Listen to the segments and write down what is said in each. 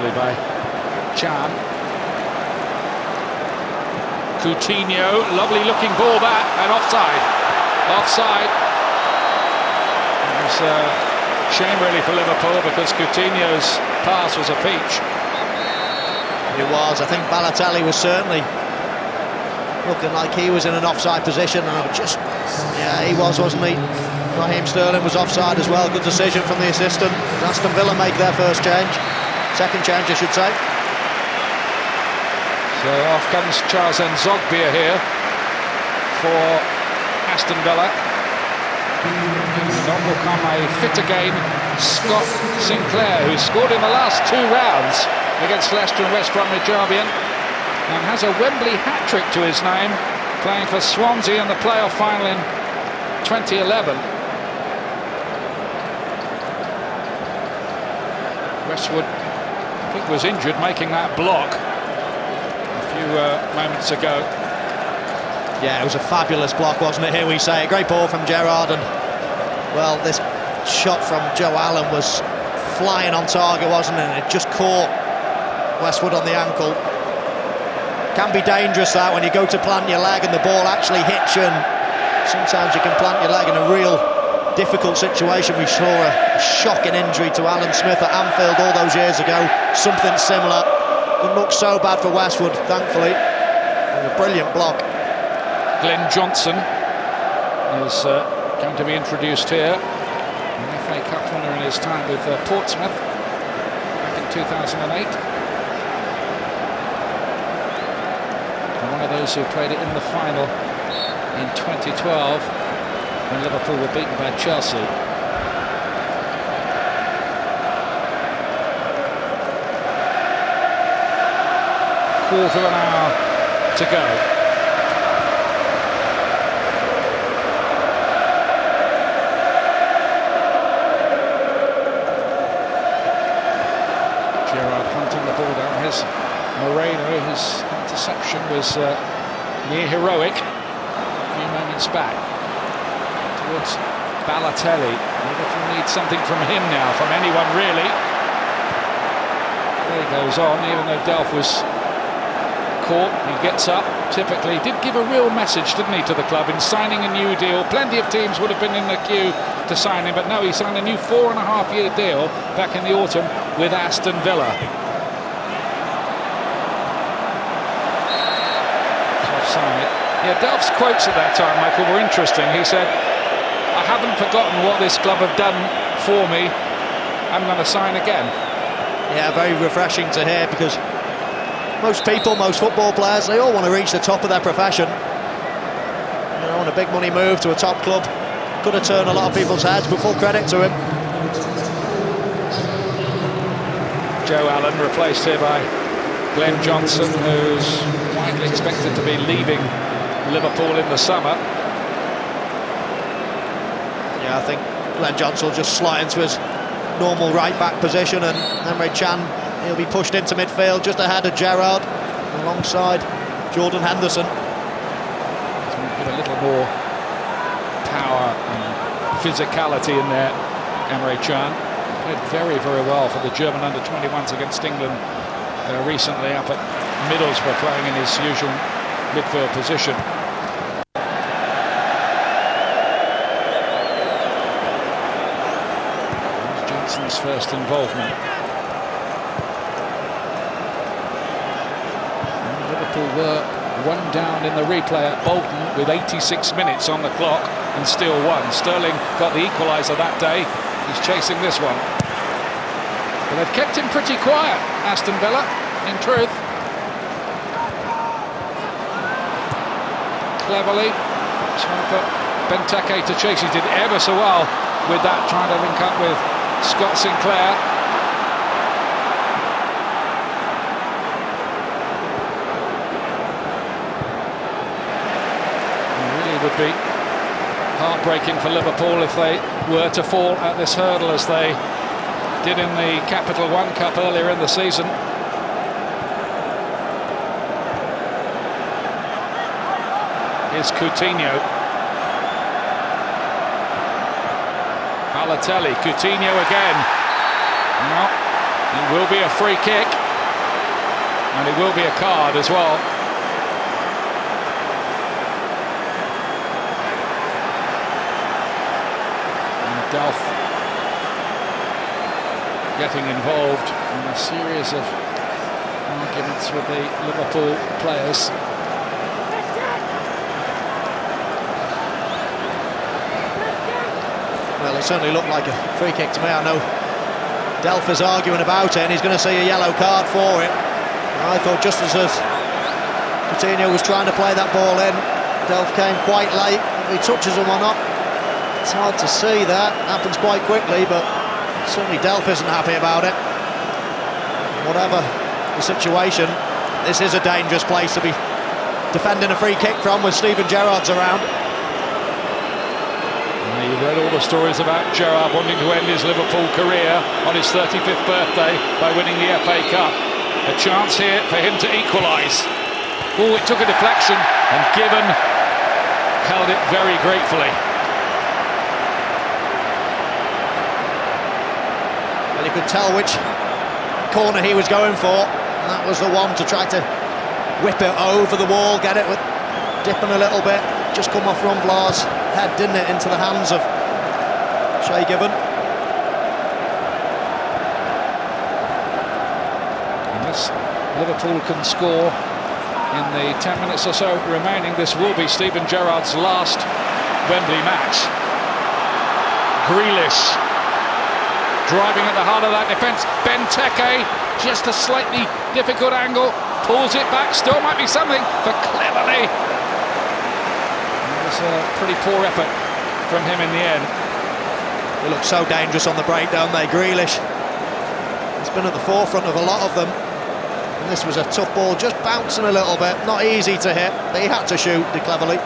nicely by Can. Coutinho, lovely looking ball that, and offside. Offside. It was a shame really for Liverpool because Coutinho's pass was a peach. It was. I think Balotelli was certainly looking like he was in an offside position, and he was, wasn't he? Raheem Sterling was offside as well. Good decision from the assistant. Aston Villa make their first change. Second change, I should say. So off comes Charles N'Zogbia here for Aston Villa. And on will come a fit again Scott Sinclair, who scored in the last 2 rounds against Leicester and West Bromwich Albion, and has a Wembley hat-trick to his name, playing for Swansea in the playoff final in 2011. Westwood, I think, was injured making that block moments ago. Yeah, it was a fabulous block, wasn't it? Here we say, a great ball from Gerrard, and well, this shot from Joe Allen was flying on target, wasn't it? And it just caught Westwood on the ankle. Can be dangerous that when you go to plant your leg and the ball actually hits you, and sometimes you can plant your leg in a real difficult situation. We saw a shocking injury to Alan Smith at Anfield all those years ago, something similar. Didn't look so bad for Westwood, thankfully. And a brilliant block. Glenn Johnson is going to be introduced here. An FA Cup winner in his time with Portsmouth back in 2008. And one of those who played it in the final in 2012 when Liverpool were beaten by Chelsea. Quarter of an hour to go. Gerrard hunting the ball down. Here's Moreno, whose interception was near heroic a few moments back. Towards Balotelli. Liverpool need something from him now, from anyone really. There he goes on, even though Delph was caught. He gets up, typically. Did give a real message, didn't he, to the club in signing a new deal. Plenty of teams would have been in the queue to sign him, but no, he signed a new 4.5-year deal back in the autumn with Aston Villa. Offside. Yeah, Delph's quotes at that time, Michael, were interesting. He said, "I haven't forgotten what this club have done for me. I'm going to sign again." Yeah, very refreshing to hear, because most people, most football players, they all want to reach the top of their profession. You know, and a big money move to a top club could have turned a lot of people's heads, but full credit to him. Joe Allen replaced here by Glenn Johnson, who's widely expected to be leaving Liverpool in the summer. Yeah, I think Glenn Johnson will just slide into his normal right-back position, and Emre Can, he'll be pushed into midfield just ahead of Gerrard, alongside Jordan Henderson. He's got a little more power and physicality in there, Emre Can. Played very, very well for the German under-21s against England recently up at Middlesbrough, playing in his usual midfield position. There's Johnson's first involvement. Liverpool were 1 down in the replay at Bolton with 86 minutes on the clock and still won. Sterling got the equaliser that day. He's chasing this one. But they've kept him pretty quiet, Aston Villa, in truth. Cleverly, trying for Benteke to chase. He did ever so well with that, trying to link up with Scott Sinclair. Would be heartbreaking for Liverpool if they were to fall at this hurdle as they did in the Capital One Cup earlier in the season. Here's Coutinho. Balotelli, Coutinho again. No, It will be a free kick, and it will be a card as well. And Delph getting involved in a series of arguments with the Liverpool players. Well, it certainly looked like a free kick to me. I know Delph is arguing about it, and he's going to see a yellow card for it. I thought just as Coutinho was trying to play that ball in, Delph came quite late. If he touches him or not, it's hard to see. That happens quite quickly, but certainly Delph isn't happy about it. Whatever the situation, this is a dangerous place to be defending a free kick from with Steven Gerrard's around. You've read all the stories about Gerrard wanting to end his Liverpool career on his 35th birthday by winning the FA Cup. A chance here for him to equalise. Oh, it took a deflection, and Gibbon held it very gratefully. Well, you could tell which corner he was going for, and that was the one to try to whip it over the wall, get it with dipping a little bit. Just come off Ron Vlaar's head, didn't it, into the hands of Shay Gibbon. Unless Liverpool can score in the 10 minutes or so remaining, this will be Steven Gerrard's last Wembley match. Grealish driving at the heart of that defence. Benteke, just a slightly difficult angle, pulls it back, still might be something for Cleverley. It was a pretty poor effort from him in the end. They look so dangerous on the break, don't they? Grealish, he's been at the forefront of a lot of them, and this was a tough ball, just bouncing a little bit, not easy to hit, but he had to shoot, De Cleverley.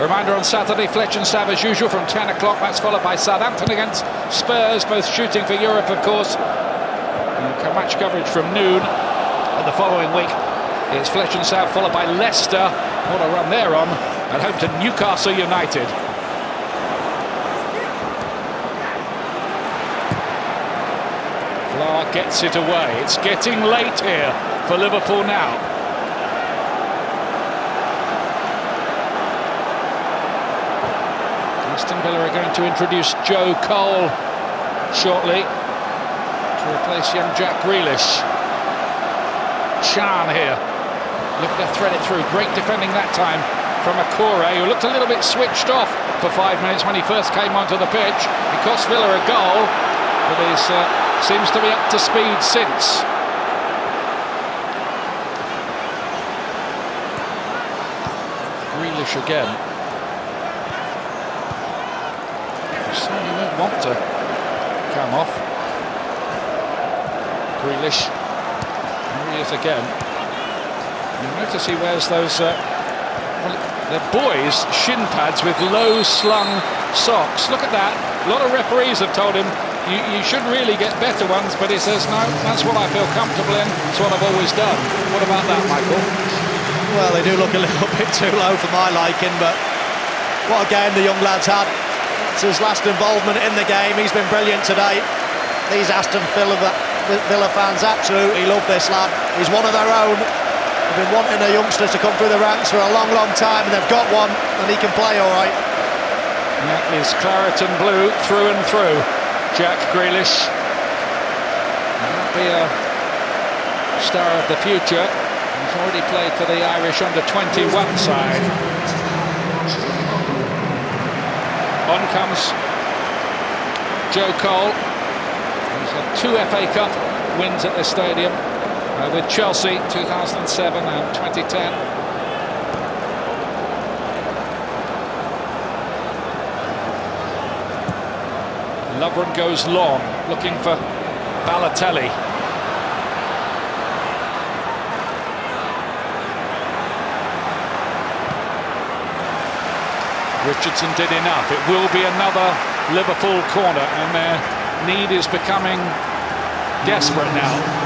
Reminder on Saturday, Fletch and Sav as usual from 10 o'clock. That's followed by Southampton against Spurs, both shooting for Europe, of course. Match coverage from noon. And the following week, it's Fletch and Sav followed by Leicester. What a run they're on, at home to Newcastle United. Vlaar gets it away. It's getting late here for Liverpool now. Aston Villa are going to introduce Joe Cole shortly to replace young Jack Grealish. Chan here, looking to thread it through. Great defending that time from Akore, who looked a little bit switched off for 5 minutes when he first came onto the pitch. It cost Villa a goal, but he seems to be up to speed since. Grealish again. You won't want to come off. Grealish. Here he is again. You notice he wears those well, they're boys' shin pads with low slung socks. Look at that. A lot of referees have told him you should really get better ones, but he says no, that's what I feel comfortable in, it's what I've always done. What about that, Michael? Well, they do look a little bit too low for my liking, but what a game the young lad's had. It's his last involvement in the game. He's been brilliant today. These Aston Villa fans absolutely love this lad. He's one of their own. They've been wanting a youngster to come through the ranks for a long, long time, and they've got one, and he can play all right. That is claret and blue through and through. Jack Grealish. Might be a star of the future. He's already played for the Irish under-21 side. On comes Joe Cole. He's had 2 FA Cup wins at this stadium with Chelsea 2007 and 2010. Lovren goes long, looking for Balotelli. Richardson did enough. It will be another Liverpool corner, and their need is becoming desperate now.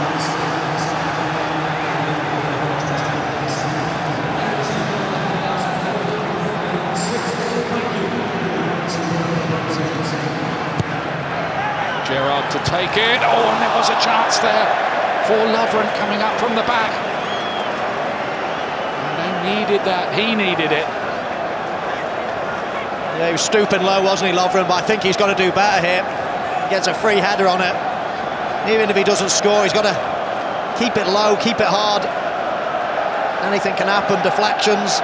Gerrard to take take it. Oh, and there was a chance there for Lovren coming up from the back. And they needed that. He needed it. Yeah, he was stooping low, wasn't he, Lovren? But I think he's got to do better here. He gets a free header on it. Even if he doesn't score, he's got to keep it low, keep it hard. Anything can happen. Deflections,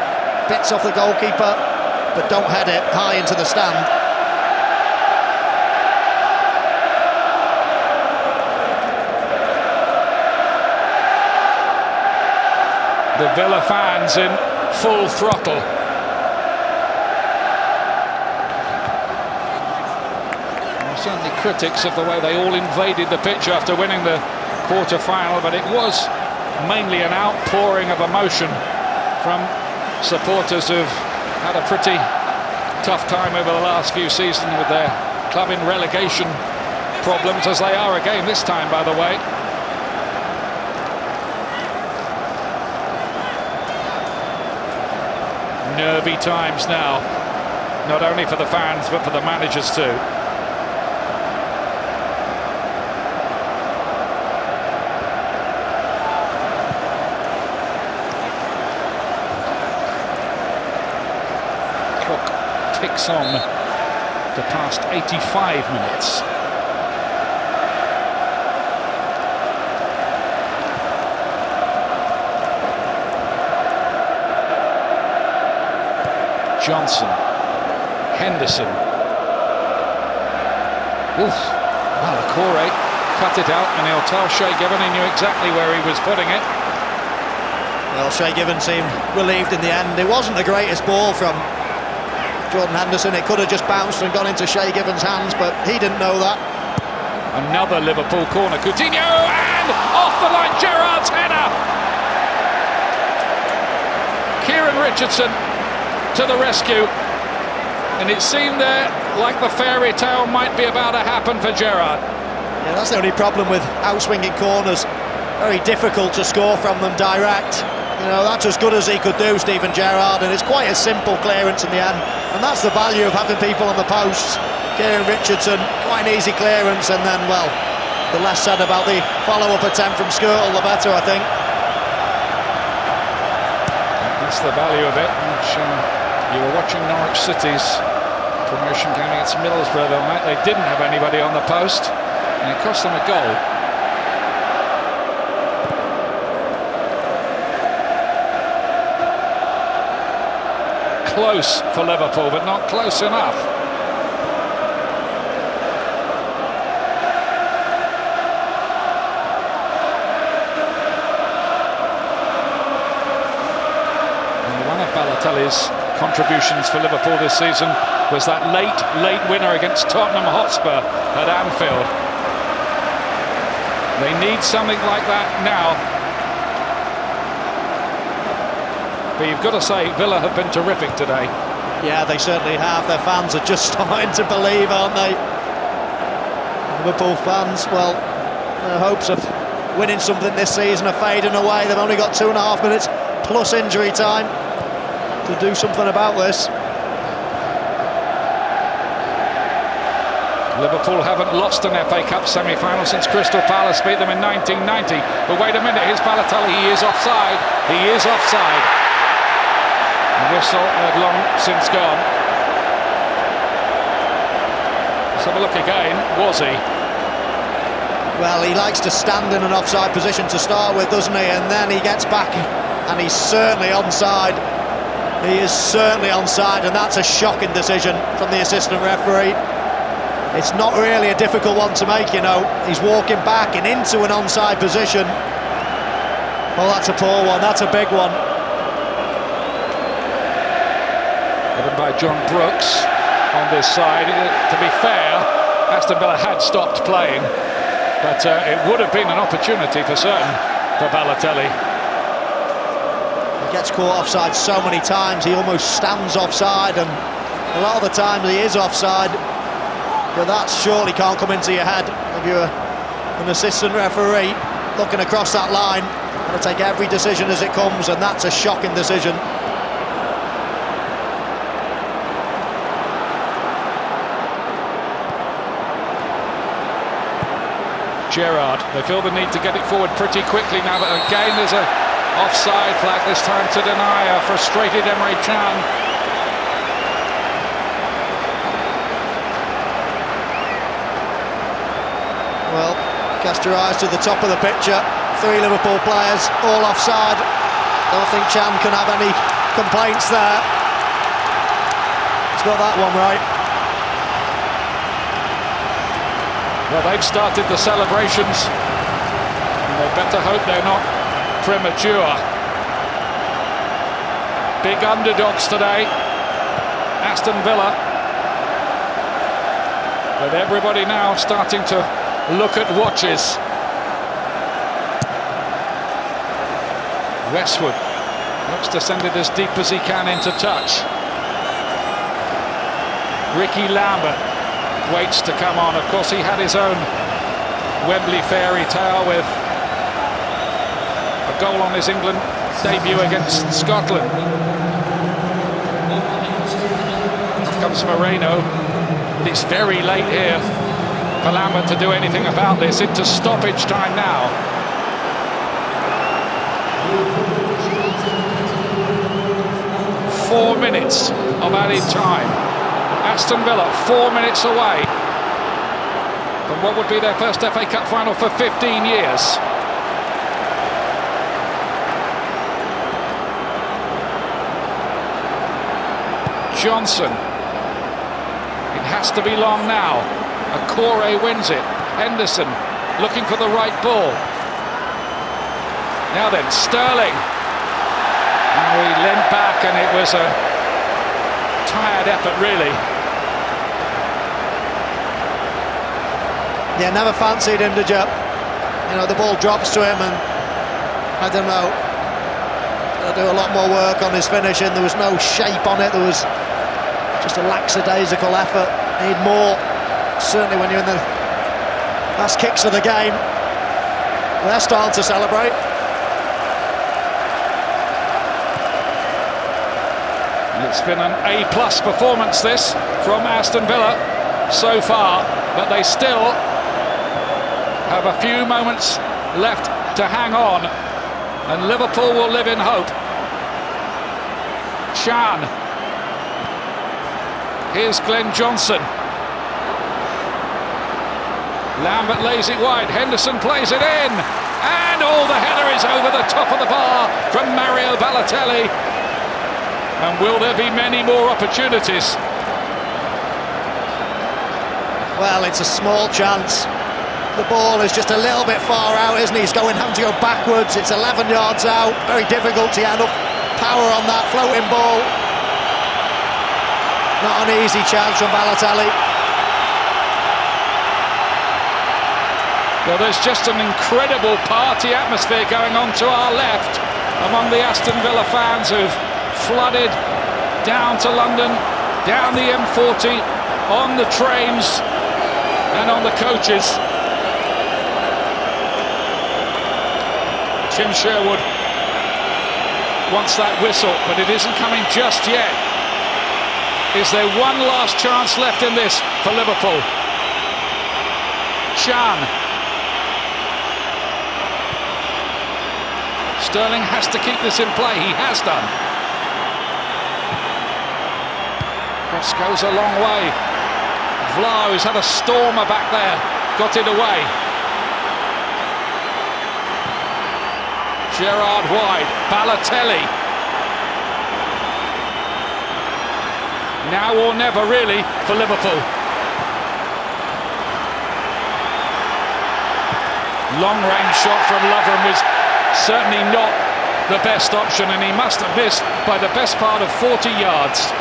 bits off the goalkeeper, but don't head it high into the stand. The Villa fans in full throttle. Certainly critics of the way they all invaded the pitch after winning the quarter-final, but it was mainly an outpouring of emotion from supporters who've had a pretty tough time over the last few seasons with their club in relegation problems, as they are again this time, by the way. Nervy times now, not only for the fans but for the managers too. Clock ticks on to past 85 minutes. Johnson, Henderson. Oof. Well, Corey cut it out, and he'll tell Shay Given he knew exactly where he was putting it. Well, Shay Given seemed relieved in the end. It wasn't the greatest ball from Jordan Henderson. It could have just bounced and gone into Shay Given's hands, but he didn't know that. Another Liverpool corner. Coutinho, and off the line, Gerrard's header. Kieran Richardson to the rescue, and it seemed there like the fairy tale might be about to happen for Gerrard. Yeah, that's the only problem with outswinging corners. Very difficult to score from them direct. You know, that's as good as he could do, Steven Gerrard, and it's quite a simple clearance in the end, and that's the value of having people on the posts. Kieran Richardson, quite an easy clearance, and then, well, the less said about the follow-up attempt from Skirtle, the better, I think. That's the value of it, which you were watching Norwich City's promotion game against Middlesbrough the night. They didn't have anybody on the post, and it cost them a goal. Close for Liverpool, but not close enough. And one of Balotelli's contributions for Liverpool this season was that late winner against Tottenham Hotspur at Anfield. They need something like that now. But you've got to say, Villa have been terrific today. Yeah, they certainly have. Their fans are just starting to believe, aren't they? Liverpool fans, well, their hopes of winning something this season are fading away. They've only got 2.5 minutes plus injury time to do something about this. Liverpool haven't lost an FA Cup semi-final since Crystal Palace beat them in 1990. But wait a minute, here's Balotelli. He is offside. He is offside. The whistle had long since gone. Let's have a look again. Was he? Well, he likes to stand in an offside position to start with, doesn't he? And then he gets back and he's certainly onside. He is certainly onside, and that's a shocking decision from the assistant referee. It's not really a difficult one to make, you know. He's walking back and into an onside position. Well, that's a poor one. That's a big one. Given by John Brooks on this side. To be fair, Aston Villa had stopped playing, but it would have been an opportunity for certain for Balotelli. He gets caught offside so many times, he almost stands offside, and a lot of the time he is offside. But that surely can't come into your head if you're an assistant referee looking across that line. Got to take every decision as it comes, and that's a shocking decision. Gerrard. They feel the need to get it forward pretty quickly now, but again there's a offside flag, this time to deny a frustrated Emre Can. Well, cast your eyes to the top of the picture. 3 Liverpool players, all offside. Don't think Can can have any complaints there. He's got that one right. Well, they've started the celebrations, and they better hope they're not premature. Big underdogs today, Aston Villa. But everybody now starting to look at watches. Westwood looks to send it as deep as he can into touch. Ricky Lambert waits to come on. Of course, he had his own Wembley fairy tale with a goal on his England debut against Scotland. Here comes Moreno, but it's very late here for Lambert to do anything about this. Into stoppage time now. Four minutes of added time. Aston Villa 4 minutes away from what would be their first FA Cup final for 15 years. Johnson. It has to be long now. Akore wins it. Henderson looking for the right ball. Now then, Sterling. Now he leant back and it was a tired effort, really. Yeah, never fancied him, did you? You know, the ball drops to him and I don't know, gotta do a lot more work on his finishing. There was no shape on it, there was just a lackadaisical effort. Need more, certainly when you're in the last kicks of the game. They're starting to celebrate. It's been an A+ performance, this, from Aston Villa so far, but they still have a few moments left to hang on, and Liverpool will live in hope. Can. Here's Glenn Johnson. Lambert lays it wide, Henderson plays it in, and the header is over the top of the bar from Mario Balotelli. And will there be many more opportunities? Well, it's a small chance. The ball is just a little bit far out, isn't he? He's having to go backwards. It's 11 yards out. Very difficult to get enough power on that floating ball. Not an easy chance from Balotelli. Well, there's just an incredible party atmosphere going on to our left among the Aston Villa fans who've flooded down to London, down the M40, on the trains and on the coaches. Tim Sherwood wants that whistle, but it isn't coming just yet. Is there one last chance left in this for Liverpool? Can. Sterling has to keep this in play. He has done. Cross goes a long way. Vlaar, who's had a stormer back there, got it away. Gerrard wide, Balotelli. Now or never, really, for Liverpool. Long-range shot from Lovren was certainly not the best option, and he must have missed by the best part of 40 yards.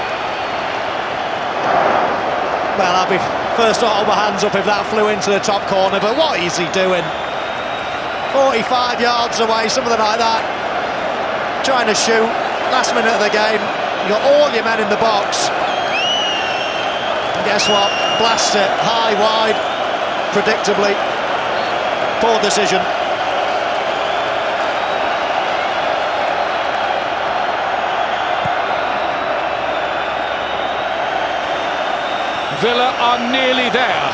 Well, I'd be first to hold my hands up if that flew into the top corner, but what is he doing? 45 yards away, something like that. Trying to shoot, last minute of the game. You've got all your men in the box. And guess what? Blast it, high, wide, predictably. Poor decision. Villa are nearly there.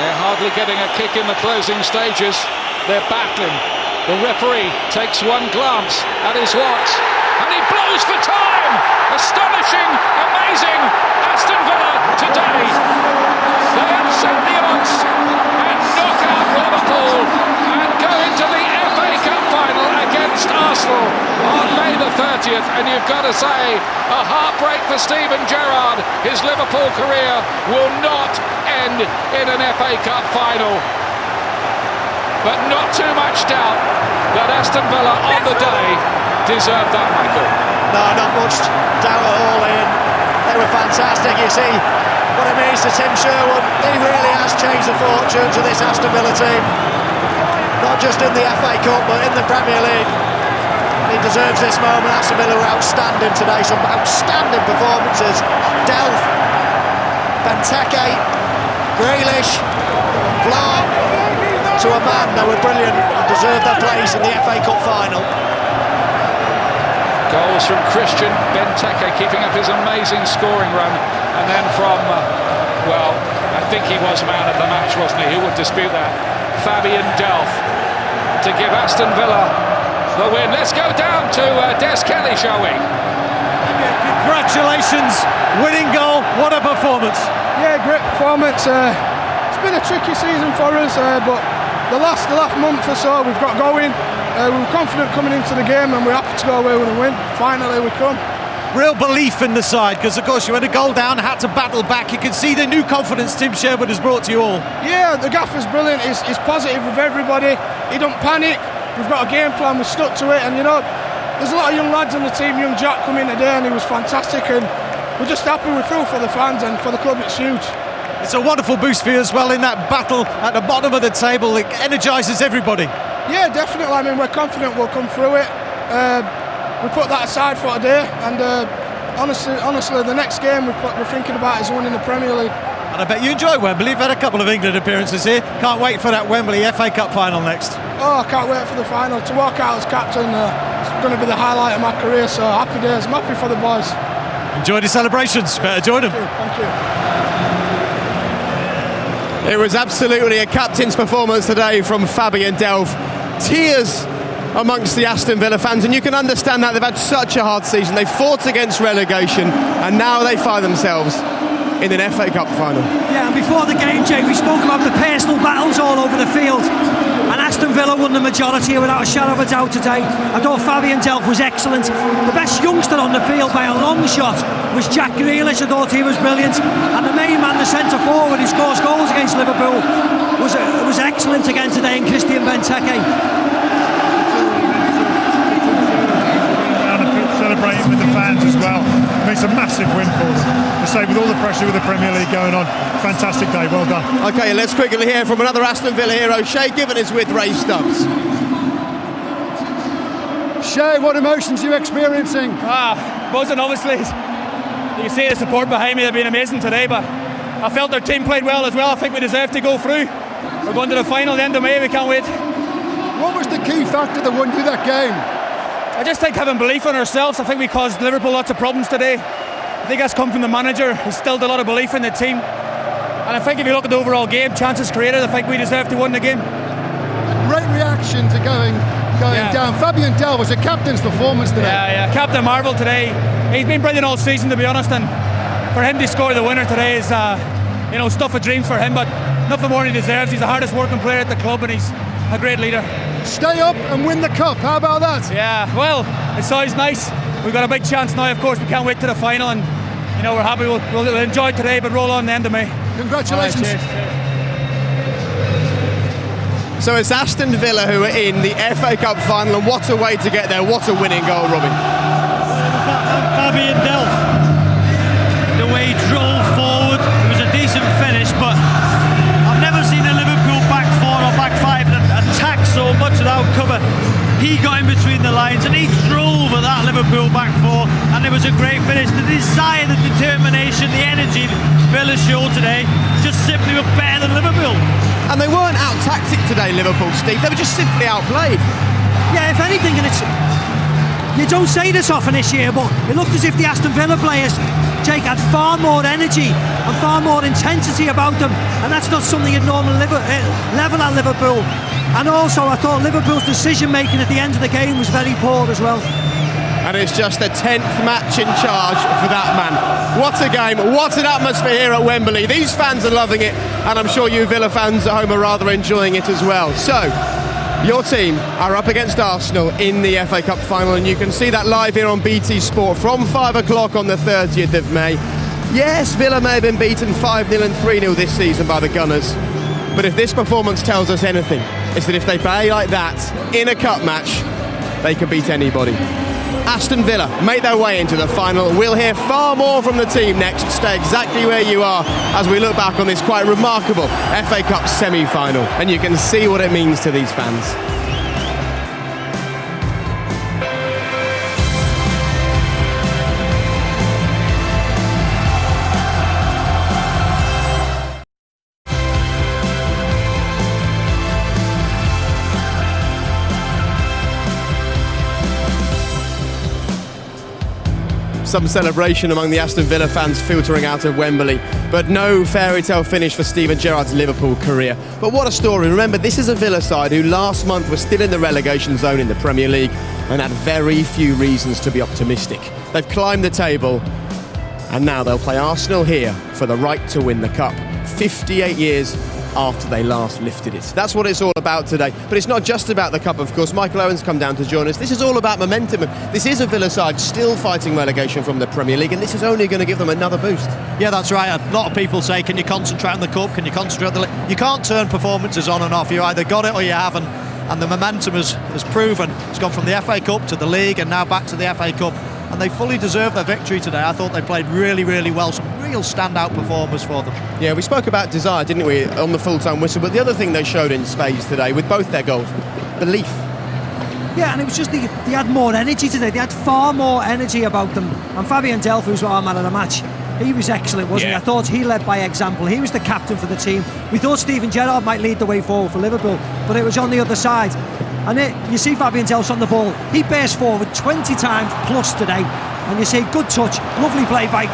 They're hardly getting a kick in the closing stages. They're battling. The referee takes one glance at his watch and he blows for time. Astonishing, amazing Aston Villa today. They upset the odds and knock out Liverpool and go into the FA Cup final against Arsenal on May the 30th. And you've got to say, a heartbreak for Steven Gerrard. His Liverpool career will not end in an FA Cup final. But not too much doubt that Aston Villa on the day deserved that, Michael. No, not much doubt at all, Ian. They were fantastic. You see what it means to Tim Sherwood. He really has changed the fortunes of this Aston Villa team. Not just in the FA Cup, but in the Premier League. He deserves this moment. Aston Villa were outstanding today. Some outstanding performances. Delph, Benteke, Grealish, Vlaar. To a man, they were brilliant and deserved their place in the FA Cup final. Goals from Christian Benteke, keeping up his amazing scoring run, and then from, well, I think he was man of the match, wasn't he? Who would dispute that? Fabian Delph to give Aston Villa the win. Let's go down to Des Kelly, shall we? Congratulations, winning goal, what a performance. Yeah, great performance. It's been a tricky season for us, but the last month or so we've got going. We were confident coming into the game and we're happy to go away with a win. Finally we come. Real belief in the side, because of course you had a goal down, had to battle back. You can see the new confidence Tim Sherwood has brought to you all. Yeah, the gaffer's brilliant. He's positive with everybody. He don't panic. We've got a game plan, we've stuck to it, and you know, there's a lot of young lads on the team. Young Jack come in today and he was fantastic, and we're just happy we're through for the fans, and for the club it's huge. It's a wonderful boost for you as well in that battle at the bottom of the table. It energises everybody. Yeah, definitely. I mean, we're confident we'll come through it. We put that aside for today, and honestly, the next game we're thinking about is winning the Premier League. And I bet you enjoy Wembley. You've had a couple of England appearances here. Can't wait for that Wembley FA Cup final next. Oh, I can't wait for the final. To walk out as captain, it's going to be the highlight of my career, so happy days. I'm happy for the boys. Enjoy the celebrations. Better join them. Thank you. It was absolutely a captain's performance today from Fabian Delph. Tears amongst the Aston Villa fans, and you can understand that. They've had such a hard season. They fought against relegation, and now they find themselves in an FA Cup final. Yeah, and before the game, Jay, we spoke about the personal battles all over the field, and Aston Villa won the majority without a shadow of a doubt today. I thought Fabian Delph was excellent. The best youngster on the field by a long shot was Jack Grealish. I thought he was brilliant, and the main man, the centre forward who scores goals against Liverpool, was excellent again today in Christian Benteke. Celebrating with the fans as well. I mean, it's a massive win for them. I say, with all the pressure with the Premier League going on, fantastic day, well done. Okay, let's quickly hear from another Aston Villa hero. Shay Given is with Ray Stubbs. Shay, what emotions are you experiencing? Buzzing, obviously. You can see the support behind me. They've been amazing today, but I felt their team played well as well. I think we deserve to go through. We're going to the final at the end of May. We can't wait. What was the key factor that won you that game? I just think having belief in ourselves. I think we caused Liverpool lots of problems today. I think that's come from the manager. He instilled a lot of belief in the team. And I think if you look at the overall game, chances created, I think we deserve to win the game. A great reaction to going down. Fabian Delph was a captain's performance today. Yeah. Captain Marvel today. He's been brilliant all season, to be honest. And for him to score the winner today is, stuff of dreams for him. But nothing more than he deserves. He's the hardest working player at the club, and he's a great leader. Stay up and win the cup. How about that? Yeah, well, it's always nice. We've got a big chance now, of course. We can't wait to the final, and we're happy. We'll enjoy today, but roll on the end of May. Congratulations. Right, cheers. So it's Aston Villa who are in the FA Cup final, and what a way to get there. What a winning goal, Robbie. Fabian Delph, the way he drove forward, it was a decent finish, but I've never seen a Liverpool back four or back five attack so much without cover. He got in between the lines and he drove at that Liverpool back four, and it was a great finish. The desire, the determination, the energy Villa showed today just simply were better than Liverpool. And they weren't out-tactic today, Liverpool, Steve. They were just simply outplayed. Yeah, if anything, and it's you don't say this often this year, but it looked as if the Aston Villa players, Jake, had far more energy and far more intensity about them, and that's not something you'd normally level at Liverpool. And also I thought Liverpool's decision making at the end of the game was very poor as well. And it's just the 10th match in charge for that man. What a game, what an atmosphere here at Wembley. These fans are loving it, and I'm sure you Villa fans at home are rather enjoying it as well. So, your team are up against Arsenal in the FA Cup final, and you can see that live here on BT Sport from 5 o'clock on the 30th of May. Yes, Villa may have been beaten 5-0 and 3-0 this season by the Gunners, but if this performance tells us anything, it's that if they play like that in a cup match, they can beat anybody. Aston Villa make their way into the final. We'll hear far more from the team next. Stay exactly where you are as we look back on this quite remarkable FA Cup semi-final, and you can see what it means to these fans. Some celebration among the Aston Villa fans filtering out of Wembley, but no fairy tale finish for Steven Gerrard's Liverpool career. But what a story. Remember, this is a Villa side who last month was still in the relegation zone in the Premier League and had very few reasons to be optimistic. They've climbed the table, and now they'll play Arsenal here for the right to win the Cup, 58 years after they last lifted it. That's what it's all about today. But it's not just about the Cup, of course. Michael Owen's come down to join us. This is all about momentum. This is a Villa side still fighting relegation from the Premier League, and this is only going to give them another boost. Yeah, that's right. A lot of people say, can you concentrate on the Cup? Can you concentrate on the league? You can't turn performances on and off. You either got it or you haven't. And the momentum has proven. It's gone from the FA Cup to the League and now back to the FA Cup. And they fully deserve their victory today. I thought they played really, really well. Some real standout performers for them. Yeah, we spoke about desire, didn't we, on the full-time whistle, but the other thing they showed in spades today with both their goals, belief. Yeah, and it was just they had more energy today. They had far more energy about them. And Fabian Delph, who's our man of the match, he was excellent, wasn't he? I thought he led by example. He was the captain for the team. We thought Steven Gerrard might lead the way forward for Liverpool, but it was on the other side. And you see Fabian Delph on the ball. He bears forward 20 times plus today. And you see good touch, lovely play by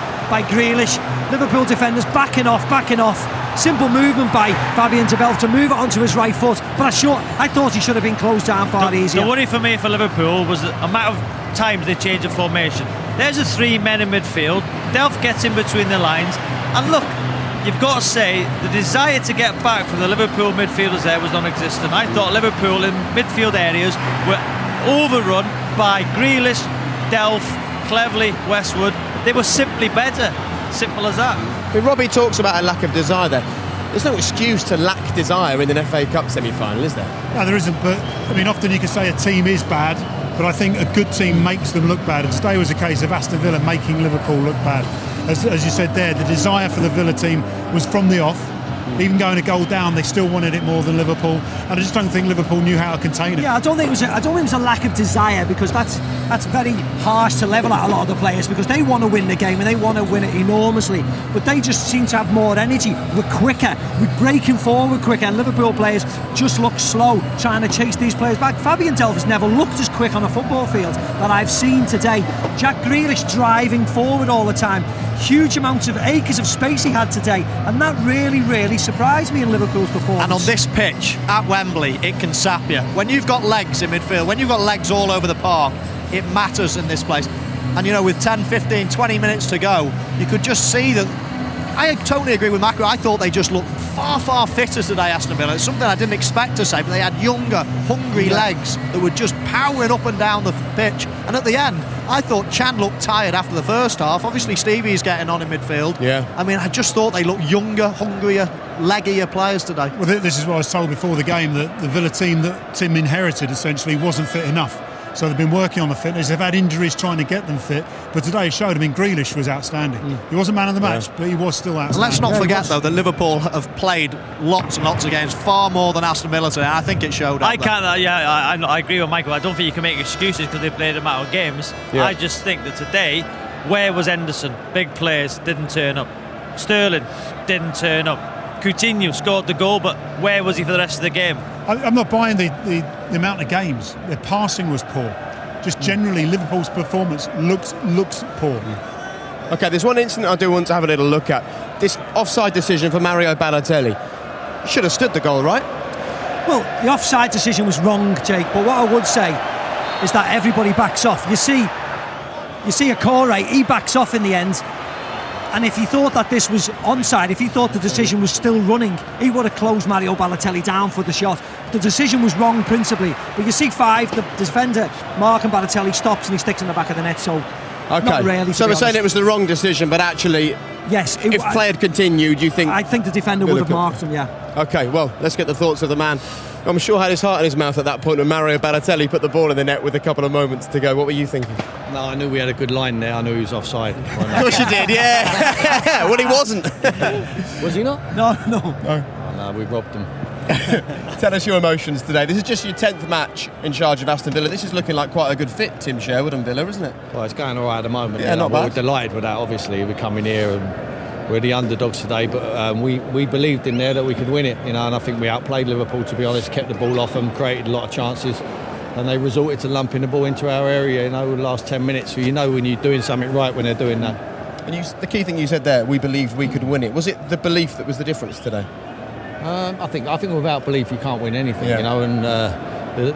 Grealish. Liverpool defenders backing off. Simple movement by Fabian Delph to move it onto his right foot. But I thought he should have been closed down far easier. The worry for me for Liverpool was the amount of times they changed the formation. There's the 3 men in midfield. Delph gets in between the lines. And look, you've got to say the desire to get back from the Liverpool midfielders there was non-existent. I thought Liverpool in midfield areas were overrun by Grealish, Delph, Cleverley, Westwood. They were simply better. Simple as that. I mean, Robbie talks about a lack of desire there. There's no excuse to lack desire in an FA Cup semi-final, is there? No, there isn't, but I mean, often you can say a team is bad, but I think a good team makes them look bad, and today was a case of Aston Villa making Liverpool look bad. As you said there, the desire for the Villa team was from the off. Even going a goal down, they still wanted it more than Liverpool, and I just don't think Liverpool knew how to contain it. Yeah, I don't think it was a lack of desire, because that's very harsh to level at a lot of the players, because they want to win the game and they want to win it enormously, but they just seem to have more energy. We're quicker, we're breaking forward quicker, and Liverpool players just look slow trying to chase these players back. Fabian Delph has never looked as quick on a football field that I've seen today. Jack Grealish driving forward all the time. Huge amounts of acres of space he had today, and that really surprised me in Liverpool's performance. And on this pitch at Wembley, it can sap you. When you've got legs in midfield, when you've got legs all over the park, it matters in this place. And you know, with 10, 15, 20 minutes to go, you could just see that. I totally agree with Macro. I thought they just looked far fitter today, Aston Villa. It's something I didn't expect to say, but they had younger, hungry legs that were just powering up and down the pitch. And at the end, I thought Chan looked tired after the first half. Obviously, Stevie's getting on in midfield. Yeah. I mean, I just thought they looked younger, hungrier, leggier players today. Well, this is what I was told before the game, that the Villa team that Tim inherited essentially wasn't fit enough. So they've been working on the fitness. They've had injuries trying to get them fit, but today showed. I mean, Grealish was outstanding. He wasn't man of the match, but he was still outstanding. Let's not forget, though, that Liverpool have played lots and lots of games, far more than Aston Villa today. I think it showed. I agree with Michael. I don't think you can make excuses because they've played a amount of games. Yeah. I just think that today, where was Henderson? Big players didn't turn up. Sterling didn't turn up. Coutinho scored the goal, but where was he for the rest of the game? I'm not buying the amount of games. Their passing was poor. just generally Liverpool's performance looks poor. Okay, there's one incident I do want to have a little look at. This offside decision for Mario Balotelli. Should have stood the goal, right? Well, the offside decision was wrong, Jake, but what I would say is that everybody backs off. You see Akore, he backs off in the end, and if he thought that this was onside, if he thought the decision was still running, he would have closed Mario Balotelli down for the shot. The decision was wrong principally, but you see the defender marking Balotelli stops and he sticks in the back of the net, so okay. Not really. So we're saying it was the wrong decision, but actually, yes, if play had continued, you think? I think the defender would have marked him, yeah. Okay, well, let's get the thoughts of the man. I'm sure had his heart in his mouth at that point when Mario Balotelli put the ball in the net with a couple of moments to go. What were you thinking? No, I knew we had a good line there. I knew he was offside. Of course you did, yeah. Well, he wasn't. Was he not? No. No, we robbed him. Tell us your emotions today. This is just your 10th match in charge of Aston Villa. This is looking like quite a good fit, Tim Sherwood and Villa, isn't it? Well, it's going all right at the moment. Yeah, not bad. We're delighted with that, obviously. We're coming here and we're the underdogs today, but we believed in there that we could win it, and I think we outplayed Liverpool, to be honest, kept the ball off them, created a lot of chances, and they resorted to lumping the ball into our area, the last 10 minutes. So when you're doing something right when they're doing that. And the key thing you said there, we believed we could win it. Was it the belief that was the difference today? I think without belief you can't win anything, and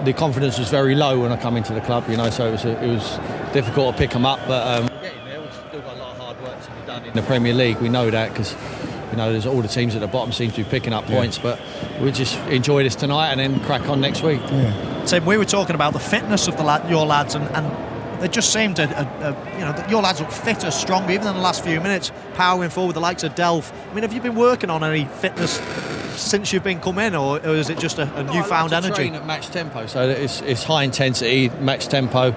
the confidence was very low when I come into the club, so it was difficult to pick them up, but we're getting there. We've still got a lot of hard work to be done in the Premier League. We know that because there's all the teams at the bottom seem to be picking up points, but we just enjoy this tonight and then crack on next week. Tim, we were talking about the fitness of your lads, and they just seemed your lads look fitter, stronger, even in the last few minutes, powering forward, the likes of Delph. I mean, have you been working on any fitness since you've been come in, or is it just a newfound energy? I train at match tempo, so it's high intensity, match tempo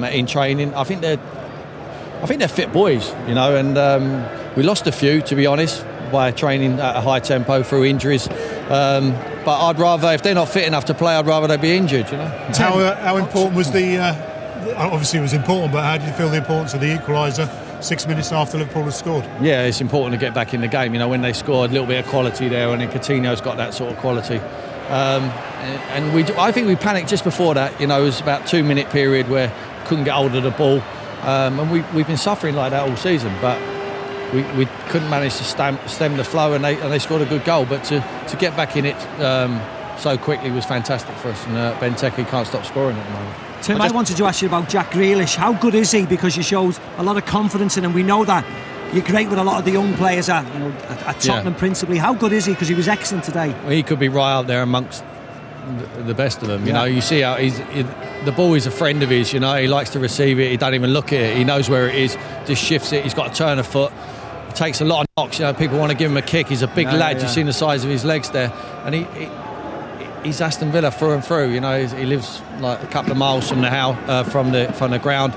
in training. I think they're fit boys, and we lost a few, to be honest, by training at a high tempo through injuries. But I'd rather, if they're not fit enough to play, I'd rather they be injured. How important was obviously it was important, but how did you feel the importance of the equaliser 6 minutes after Liverpool had scored? Yeah, it's important to get back in the game. When they scored, a little bit of quality there, and then Coutinho's got that sort of quality. I think we panicked just before that. It was about a 2-minute period where couldn't get hold of the ball, and we've been suffering like that all season. But we couldn't manage to stem the flow, and they scored a good goal. But to get back in it so quickly was fantastic for us, and Benteke can't stop scoring at the moment. Tim, I wanted to ask you about Jack Grealish. How good is he? Because you showed a lot of confidence in him. We know that you're great with a lot of the young players at Tottenham principally. How good is he? Because he was excellent today. Well, he could be right out there amongst the best of them. You see how the ball is a friend of his. He likes to receive it. He don't even look at it. He knows where it is. Just shifts it. He's got to turn a foot. He takes a lot of knocks. People want to give him a kick. He's a big lad. You've seen the size of his legs there, and he's Aston Villa through and through. He lives like a couple of miles from the house, from the ground.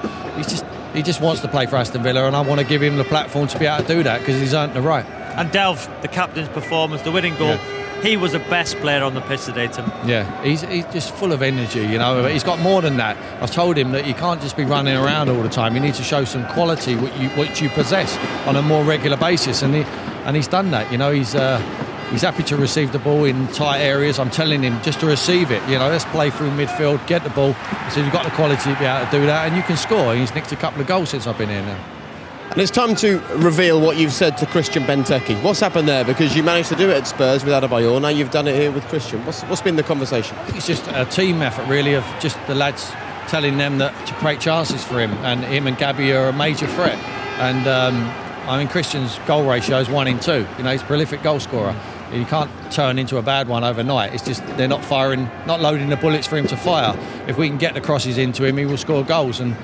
He just wants to play for Aston Villa, and I want to give him the platform to be able to do that because he's earned the right. And Delph, the captain's performance, the winning goal. He was the best player on the pitch today, Tim. Yeah, he's just full of energy, But he's got more than that. I've told him that you can't just be running around all the time. You need to show some quality, what you possess on a more regular basis, and he's done that. He's happy to receive the ball in tight areas. I'm telling him just to receive it. Let's play through midfield, get the ball. So you've got the quality to be able to do that, and you can score. He's nicked a couple of goals since I've been here now. And it's time to reveal what you've said to Christian Benteke. What's happened there? Because you managed to do it at Spurs with Adebayor. Now you've done it here with Christian. What's been the conversation? It's just a team effort, really, of just the lads telling them that to create chances for him, and him and Gabby are a major threat. And Christian's goal ratio is 1 in 2. He's a prolific goal scorer. You can't turn into a bad one overnight. It's just they're not loading the bullets for him to fire. If we can get the crosses into him, he will score goals, and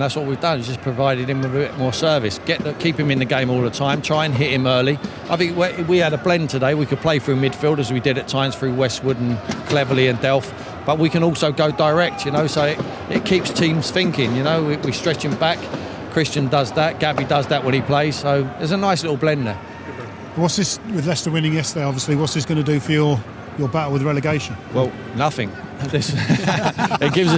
that's what we've done. It's just provided him with a bit more service. Keep him in the game all the time. Try and hit him early. I think we had a blend today. We could play through midfield as we did at times through Westwood and Cleverley and Delph, but we can also go direct. So it keeps teams thinking. We stretch him back. Christian does that. Gabby does that when he plays. So there's a nice little blend there. What's this, with Leicester winning yesterday, obviously, what's this going to do for your battle with relegation? Well, nothing. It gives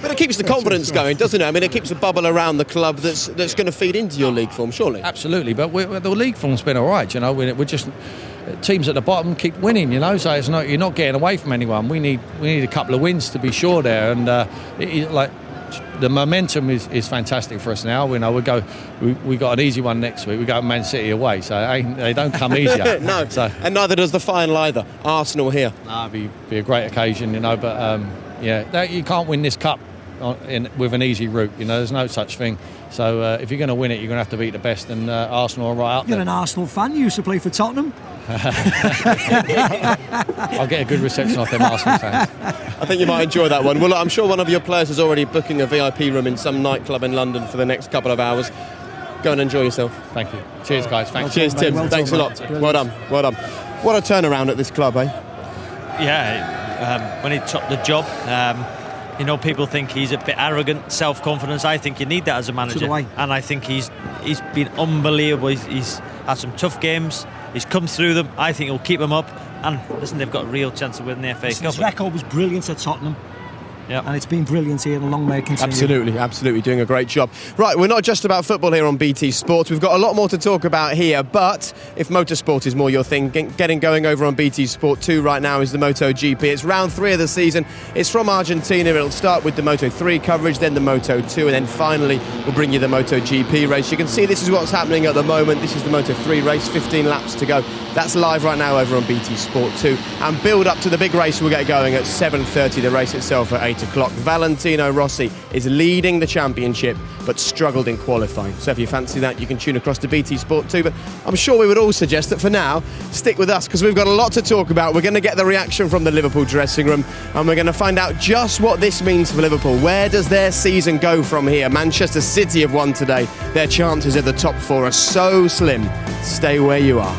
But it keeps the confidence going, doesn't it? It keeps a bubble around the club that's going to feed into your league form, surely. Absolutely, but the league form's been all right. We're just teams at the bottom keep winning, so it's not, you're not getting away from anyone. We need a couple of wins to be sure there, and the momentum is fantastic for us now. We got an easy one next week. We go Man City away, so they don't come easier. No, and neither does the final either. Arsenal here. It'd be a great occasion, but you can't win this cup with an easy route. There's no such thing. So if you're going to win it, you're going to have to beat the best, and Arsenal are right up there. You're an Arsenal fan. You used to play for Tottenham. I'll get a good reception off them Arsenal fans. I think you might enjoy that one. Well, look, I'm sure one of your players is already booking a VIP room in some nightclub in London for the next couple of hours. Go and enjoy yourself. Thank you. Cheers, guys. Thanks. Cheers, Tim. Thanks a lot. Well done. What a turnaround at this club, eh? Yeah, when he took the job, people think he's a bit arrogant, self-confidence. I think you need that as a manager, and I think he's been unbelievable. He's had some tough games. He's come through them. I think he'll keep them up. And listen, they've got a real chance of winning the FA Cup. His record was brilliant at Tottenham. Yeah. And it's been brilliant here, and long may it continue. Absolutely doing a great job. Right, we're not just about football here on BT Sports. We've got a lot more to talk about here, but if motorsport is more your thing, getting going over on BT Sport 2 right now is the MotoGP. It's round 3 of the season. It's from Argentina. It'll start with the Moto3 coverage, then the Moto2, and then finally we'll bring you the MotoGP race. You can see this is what's happening at the moment. This is the Moto3 race, 15 laps to go. That's live right now over on BT Sport 2. And build up to the big race will get going at 7:30, the race itself at 8 o'clock. Valentino Rossi is leading the championship but struggled in qualifying. So if you fancy that, you can tune across to BT Sport 2. But I'm sure we would all suggest that for now, stick with us because we've got a lot to talk about. We're going to get the reaction from the Liverpool dressing room and we're going to find out just what this means for Liverpool. Where does their season go from here? Manchester City have won today. Their chances at the top 4 are so slim. Stay where you are.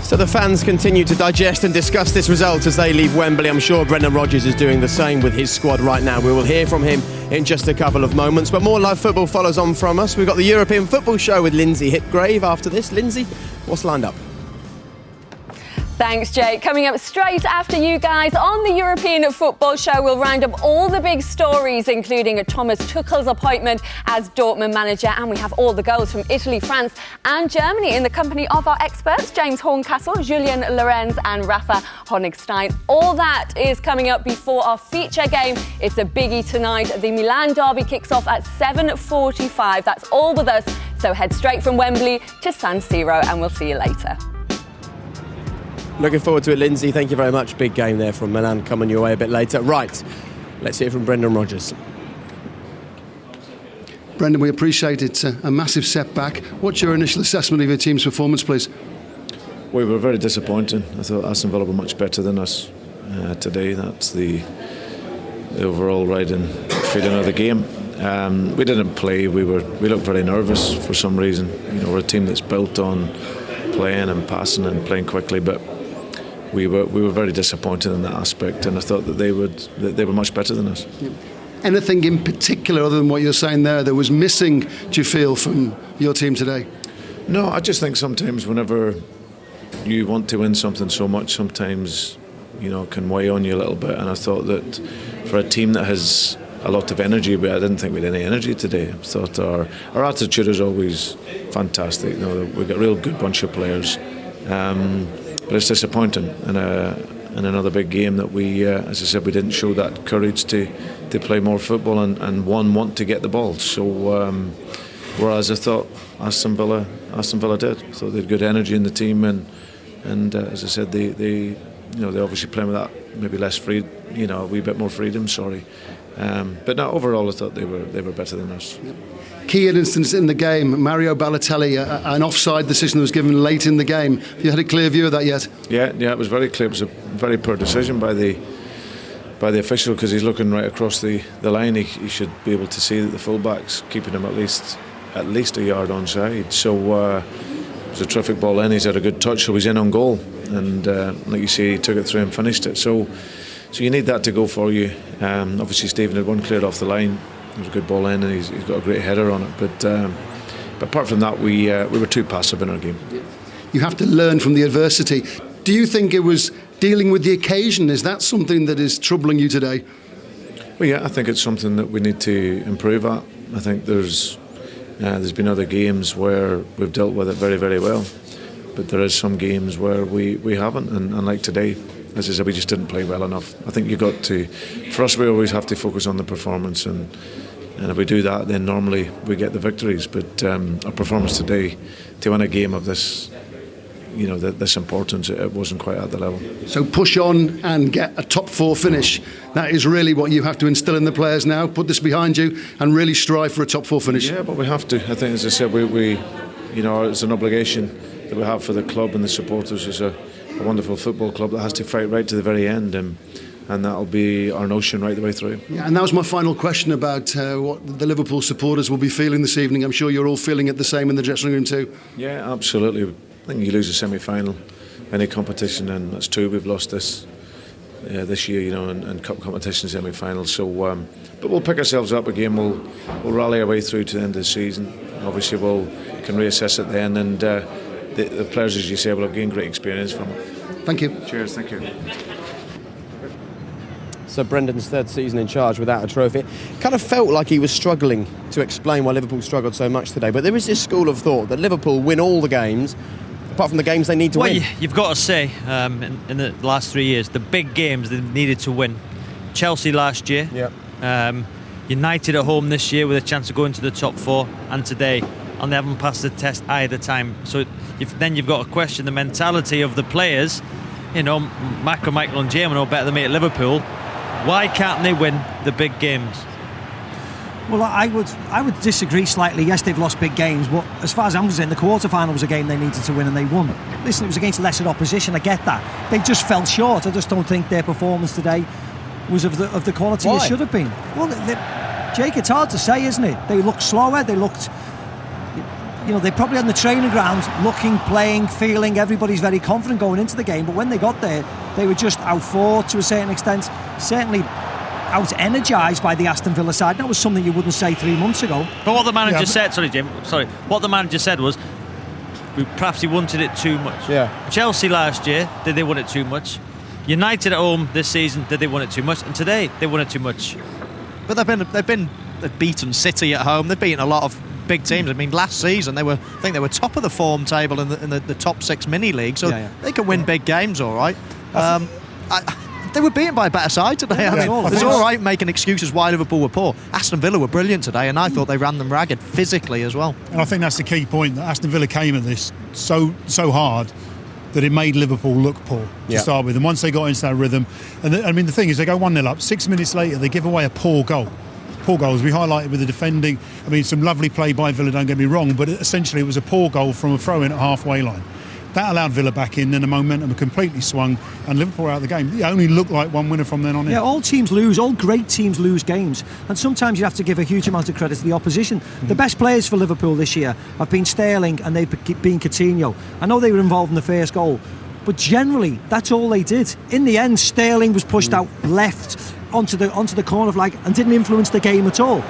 So the fans continue to digest and discuss this result as they leave Wembley. I'm sure Brendan Rodgers is doing the same with his squad right now. We will hear from him in just a couple of moments, but more live football follows on from us. We've got the European Football Show with Lindsay Hitgrave after this. Lindsay, what's lined up? Thanks, Jake. Coming up straight after you guys on the European Football Show, we'll round up all the big stories, including Thomas Tuchel's appointment as Dortmund manager, and we have all the goals from Italy, France and Germany in the company of our experts, James Horncastle, Julian Lorenz and Rafa Honigstein. All that is coming up before our feature game. It's a biggie tonight. The Milan derby kicks off at 7:45. That's all with us, so head straight from Wembley to San Siro and we'll see you later. Looking forward to it, Lindsay. Thank you very much. Big game there from Milan coming your way a bit later. Right, let's hear from Brendan Rodgers. Brendan, we appreciate it's a massive setback. What's your initial assessment of your team's performance, please? We were very disappointing. I thought Aston Villa were much better than us today. That's the overall feeling of the game. We didn't play. We looked very nervous for some reason. We're a team that's built on playing and passing and playing quickly, but we were very disappointed in that aspect, and I thought that they were much better than us. Yeah. Anything in particular other than what you're saying there that was missing, do you feel, from your team today? No, I just think sometimes whenever you want to win something so much, sometimes can weigh on you a little bit, and I thought that for a team that has a lot of energy, but I didn't think we had any energy today. I thought our attitude is always fantastic. We've got a real good bunch of players, but it's disappointing in another big game that we, as I said, we didn't show that courage to play more football and want to get the ball. So whereas I thought Aston Villa did. I thought they had good energy in the team, and as I said, they obviously playing with that maybe less free, a wee bit more freedom. But no, overall I thought they were better than us. Key instance in the game, Mario Balotelli, an offside decision that was given late in the game. Have you had a clear view of that yet? Yeah, it was very clear. It was a very poor decision by the official because he's looking right across the line. He should be able to see that the fullback's keeping him at least a yard onside. So it was a terrific ball in. He's had a good touch, so he's in on goal. And like you say, he took it through and finished it. So you need that to go for you. Obviously Stephen had one cleared off the line. It was a good ball in, and he's got a great header on it. But But apart from that, we were too passive in our game. You have to learn from the adversity. Do you think it was dealing with the occasion? Is that something that is troubling you today? Well, yeah, I think it's something that we need to improve at. I think there's been other games where we've dealt with it very, very well, but there is some games where we haven't, and like today, as I said, we just didn't play well enough. I think for us, we always have to focus on the performance, and if we do that, then normally we get the victories. But our performance today, to win a game of this, this importance, it wasn't quite at the level. So push on and get a top 4 finish. That is really what you have to instill in the players now. Put this behind you and really strive for a top 4 finish. Yeah, but we have to. I think, as I said, we it's an obligation that we have for the club and the supporters. It's a wonderful football club that has to fight right to the very end, and that'll be our notion right the way through. Yeah, and that was my final question about what the Liverpool supporters will be feeling this evening. I'm sure you're all feeling it the same in the dressing room too. Yeah, absolutely. I think you lose a semi-final, any competition, and that's true. We've lost this year, and cup competition semi-finals. So, but we'll pick ourselves up again. We'll rally our way through to the end of the season. Obviously, can reassess it then, and the players, as you say, will have gained great experience from it. Thank you. Cheers. Thank you. So Brendan's 3rd season in charge without a trophy. Kind of felt like he was struggling to explain why Liverpool struggled so much today. But there is this school of thought that Liverpool win all the games, apart from the games they need to win. You've got to say, in the last 3 years, the big games they needed to win. Chelsea last year, United at home this year with a chance of going to the top 4, and today, and they haven't passed the test either time. So then you've got to question the mentality of the players. Michael and Jay know better than me at Liverpool. Why can't they win the big games? Well, I would disagree slightly. Yes, they've lost big games, but as far as I'm concerned, the quarter-final was a game they needed to win and they won. Listen, it was against lesser opposition, I get that. They just fell short. I just don't think their performance today was of the quality it should have been. Well, Jake, it's hard to say, isn't it? They looked slower, they looked... they're probably on the training ground, looking, playing, feeling, everybody's very confident going into the game, but when they got there, they were just out-fought to a certain extent, certainly out-energised by the Aston Villa side. That was something you wouldn't say 3 months ago. But what the manager said, what the manager said was, perhaps he wanted it too much. Yeah. Chelsea last year, did they want it too much? United at home this season, did they want it too much? And today, they want it too much. But they've beaten City at home. They've beaten a lot of big teams. I mean, last season I think they were top of the form table in the top 6 mini league, so they can win big games, all right. They were beaten by a better side today. I mean, it's all right making excuses why Liverpool were poor. Aston Villa were brilliant today, and I thought they ran them ragged physically as well. And I think that's the key point, that Aston Villa came at this so hard that it made Liverpool look poor to start with. And once they got into that rhythm, and the thing is, they go 1-0 up. 6 minutes later, they give away a poor goal. Poor goals. We highlighted with the defending. I mean, some lovely play by Villa, don't get me wrong, but essentially it was a poor goal from a throw-in at halfway line. That allowed Villa back in, then the momentum completely swung, and Liverpool were out of the game. It only looked like one winner from then on in. Yeah, all great teams lose games, and sometimes you have to give a huge amount of credit to the opposition. The best players for Liverpool this year have been Sterling and they've been Coutinho. I know they were involved in the first goal, but generally that's all they did. In the end, Sterling was pushed out left onto the corner flag and didn't influence the game at all.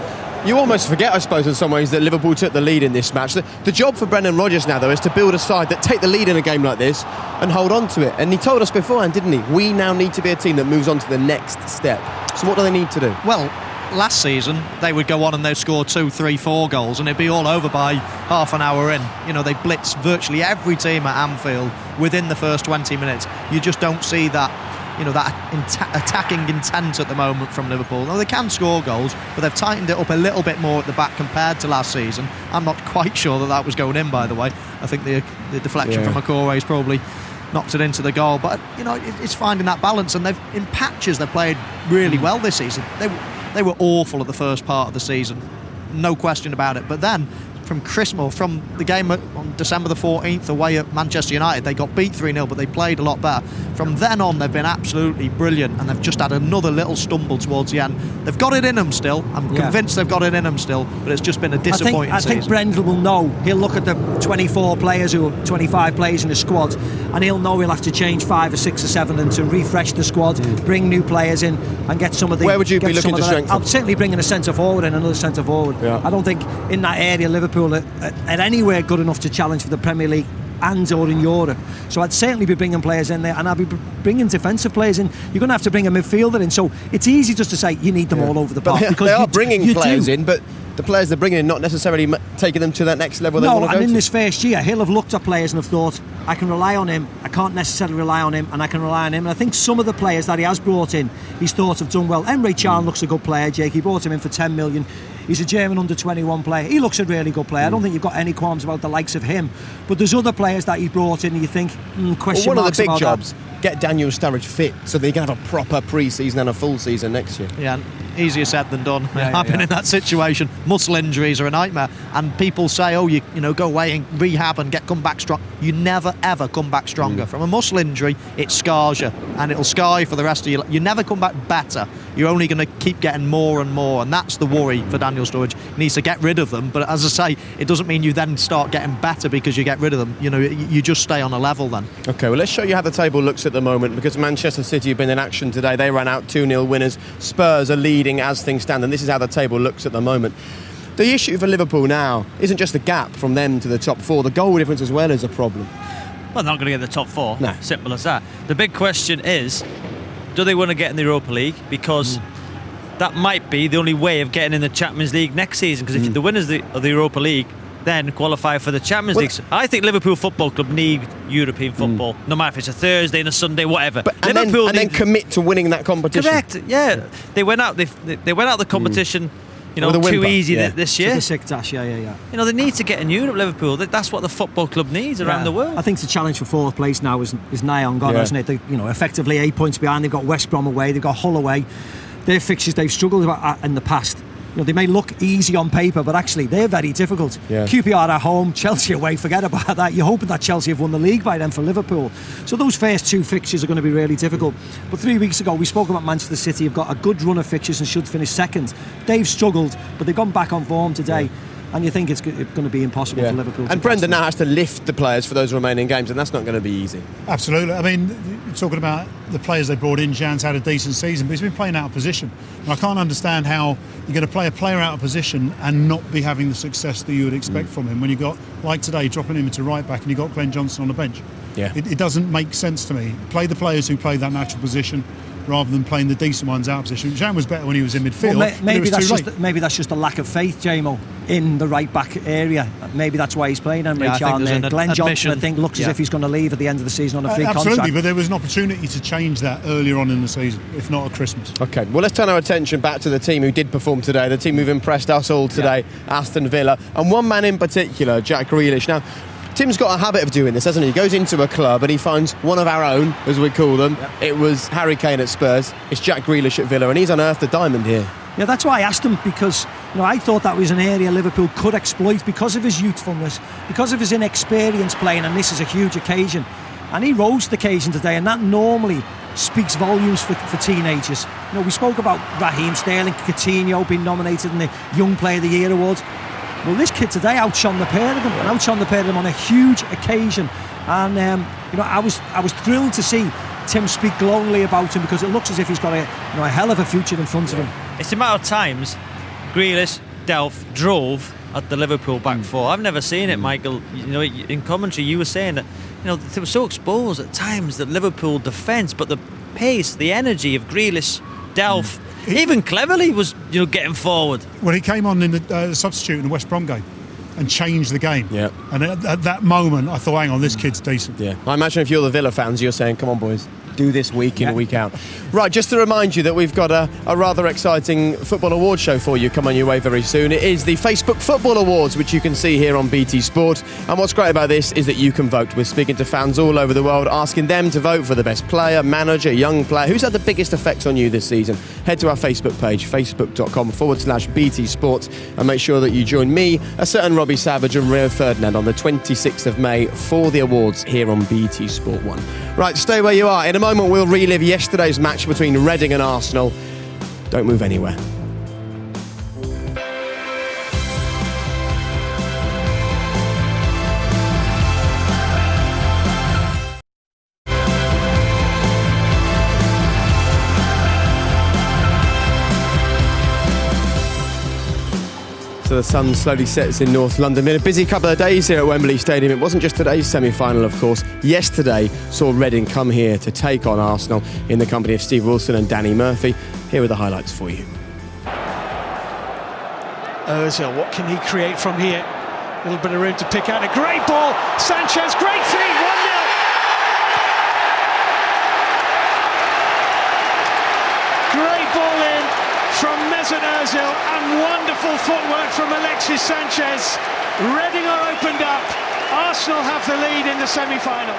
You almost forget, I suppose, in some ways, that Liverpool took the lead in this match. The job for Brendan Rodgers now, though, is to build a side that take the lead in a game like this and hold on to it. And he told us beforehand, didn't he? We now need to be a team that moves on to the next step. So what do they need to do? Well, last season, they would go on and they'd score 2, 3, 4 goals, and it'd be all over by half an hour in. They blitzed virtually every team at Anfield within the first 20 minutes. You just don't see that attacking intent at the moment from Liverpool. Now, they can score goals, but they've tightened it up a little bit more at the back compared to last season. I'm not quite sure that was going in, by the way. I think the deflection from Akore has probably knocked it into the goal, but it's finding that balance, and in patches they've played really well this season. They were awful at the first part of the season, no question about it, but then from the game on December the 14th away at Manchester United, they got beat 3-0, but they played a lot better. From then on, they've been absolutely brilliant, and they've just had another little stumble towards the end. They've got it in them still. I'm convinced they've got it in them still, but it's just been a disappointing season. I think Brendan will know. He'll look at the 25 players in the squad, and he'll know he'll have to change 5 or 6 or 7 and to refresh the squad, bring new players in, and get some of the... Where would you be looking to strengthen? I'm certainly bringing a centre forward and another centre forward. I don't think in that area Liverpool Liverpool are anywhere good enough to challenge for the Premier League and or in Europe. So I'd certainly be bringing players in there, and I'd be bringing defensive players in. You're going to have to bring a midfielder in. So it's easy just to say you need them all over the park. Because they are bringing players in, but the players they're bringing in not necessarily taking them to that next level they want to go to. And in this first year, he'll have looked at players and have thought, I can rely on him, I can't necessarily rely on him, and I can rely on him. And I think some of the players that he has brought in, he's thought have done well. Emre Can looks a good player, Jake. He brought him in for 10 million. He's a German under-21 player. He looks a really good player. I don't think you've got any qualms about the likes of him. But there's other players that he brought in and you think, question marks about that. One of the big jobs, get Daniel Sturridge fit so they can have a proper pre-season and a full season next year. Yeah, easier said than done. I've been in that situation. Muscle injuries are a nightmare, and people say, "Oh, you go away and rehab and come back strong." You never ever come back stronger from a muscle injury. It scars you, and it'll scar you for the rest of your life. You never come back better. You're only going to keep getting more and more, and that's the worry for Daniel Sturridge. He needs to get rid of them, but as I say, it doesn't mean you then start getting better because you get rid of them. You just stay on a level then. Okay, well, let's show you how the table looks at the moment, because Manchester City have been in action today. They ran out 2-0 winners. Spurs are leading as things stand, and this is how the table looks at the moment. The issue for Liverpool now isn't just the gap from them to the top four. The goal difference as well is a problem. Well, they're not going to get the top four. No. Simple as that. The big question is, do they want to get in the Europa League? Because that might be the only way of getting in the Champions League next season. Because if the winners of the Europa League then qualify for the Champions League. I think Liverpool Football Club need European football, no matter if it's a Thursday and a Sunday, whatever. And then commit to winning that competition. Correct. Yeah, they went out. They went out the competition. Too easy this year. Yeah. They need to get in Europe, Liverpool. That's what the football club needs around the world. I think the challenge for fourth place now is nigh on gone, isn't it? Effectively 8 points behind. They've got West Brom away, they've got Hull away. Their fixtures they've struggled about in the past. They may look easy on paper, but actually they're very difficult. QPR at home, Chelsea away, forget about that. You're hoping that Chelsea have won the league by then for Liverpool. So those first two fixtures are going to be really difficult. But 3 weeks ago we spoke about Manchester City. Have got a good run of fixtures and should finish second. They've struggled, but they've gone back on form today. And you think it's going to be impossible for Liverpool. And Brendan now has to lift the players for those remaining games, and that's not going to be easy. Absolutely. I mean, talking about the players they brought in, Jan's had a decent season, but he's been playing out of position. And I can't understand how you're going to play a player out of position and not be having the success that you would expect from him when you got, like today, dropping him into right back and you got Glenn Johnson on the bench. It doesn't make sense to me. Play the players who play that natural position, rather than playing the decent ones out of position. Jan was better when he was in midfield. Well, maybe that's just a lack of faith, JMO, in the right back area. Maybe that's why he's playing Emre Can there. Glenn Johnson, I think, looks as if he's going to leave at the end of the season on a free contract. Absolutely, but there was an opportunity to change that earlier on in the season, if not at Christmas. Okay, well, let's turn our attention back to the team who did perform today, the team who've impressed us all today, Aston Villa, and one man in particular, Jack Grealish. Now, Tim's got a habit of doing this, hasn't he? He goes into a club and he finds one of our own, as we call them. It was Harry Kane at Spurs. It's Jack Grealish at Villa, and he's unearthed a diamond here. Yeah, that's why I asked him, because I thought that was an area Liverpool could exploit because of his youthfulness, because of his inexperience playing, and this is a huge occasion. And he rose to the occasion today, and that normally speaks volumes for teenagers. We spoke about Raheem Sterling, Coutinho being nominated in the Young Player of the Year awards. Well, this kid today outshone the pair of them, and outshone the pair of them on a huge occasion. And I was thrilled to see Tim speak glowingly about him, because it looks as if he's got a hell of a future in front of him. It's a matter of times Grealish, Delph drove at the Liverpool back four. I've never seen it, Michael. In commentary you were saying that they were so exposed at times, that Liverpool defence, but the pace, the energy of Grealish, Delph. Even Cleverly was, getting forward. Well, he came on in the substitute in the West Brom game and changed the game. Yeah. And at that moment, I thought, hang on, this kid's decent. Yeah. I imagine if you're the Villa fans, you're saying, come on, boys, do this week in, week out. Right, just to remind you that we've got a rather exciting football award show for you coming your way very soon. It is the Facebook Football Awards, which you can see here on BT Sport. And what's great about this is that you can vote. We're speaking to fans all over the world, asking them to vote for the best player, manager, young player. Who's had the biggest effect on you this season? Head to our Facebook page, facebook.com/BT Sport, and make sure that you join me, a certain Robbie Savage, and Rio Ferdinand on the 26th of May for the awards here on BT Sport 1. Right, stay where you are. In a moment, we'll relive yesterday's match between Reading and Arsenal. Don't move anywhere. So the sun slowly sets in North London. Been a busy couple of days here at Wembley Stadium. It wasn't just today's semi-final, of course. Yesterday saw Reading come here to take on Arsenal in the company of Steve Wilson and Danny Murphy. Here are the highlights for you. Ozil, what can he create from here? A little bit of room to pick out. A great ball. Sanchez, great feed. 1-0. Great ball in from Mesut Ozil and wonderful footwork from Alexis Sanchez. Reading are opened up. Arsenal have the lead in the semi-final.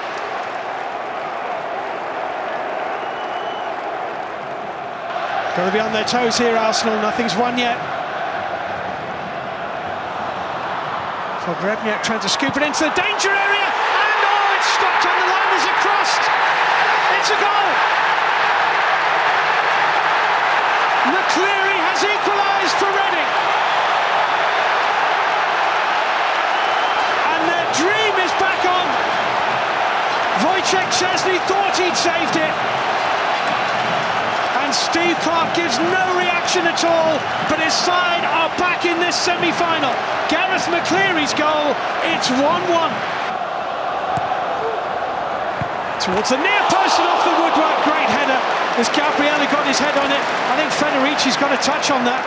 Got to be on their toes here, Arsenal. Nothing's won yet. Pogrebniak trying to scoop it into the danger area, and it's stopped on the line as it crossed. It's a goal. McCleary has equalised for Reading, and their dream is back on. Wojciech Szczesny thought he'd saved it, and Steve Clarke gives no reaction at all, but his side are back in this semi-final. Gareth McCleary's goal, it's 1-1. Towards the near post and off the woodwork, great header as Gabrielli got his head on it. I think Federici's got a touch on that.